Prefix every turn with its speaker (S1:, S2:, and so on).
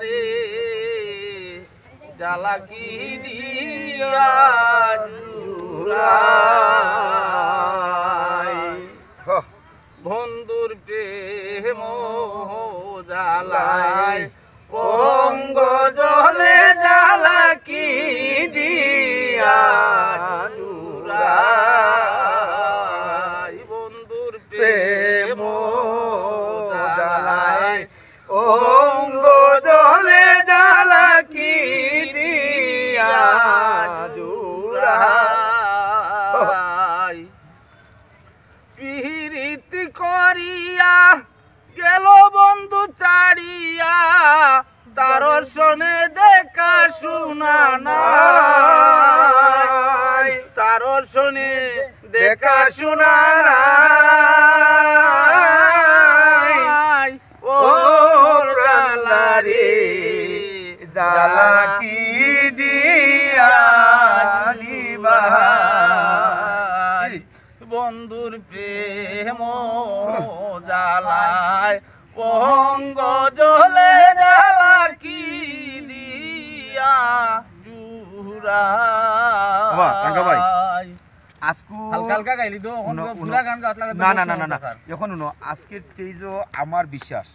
S1: রে জ্বালা কি দিয়া জুড়াই বন্ধুর প্রেম জ্বালায় অঙ্গ জলে জ্বালা কি দিয়া জুড়াই বন্ধুর প্রেম জ্বালায় অঙ্গ জলে জ্বালা কি দিয়া জুড়াই পিরিতি করিয়া গেল বন্ধু ছাড়িয়া তার শোনে দেখা শোনা নাই তার শোনে দেখা শোনা নাই ও জ্বালা রে জ্বালা কি দিয়া নিবাই বন্ধুর প্রেম জ্বালায় অঙ্গ জলে জ্বালা কি দিয়া জুড়াই আজকু হালকা হালকা গাইলি তো পুরা গান গাওয়া লাগে না না না না এখন আজকের স্টেজও আমার বিশ্বাস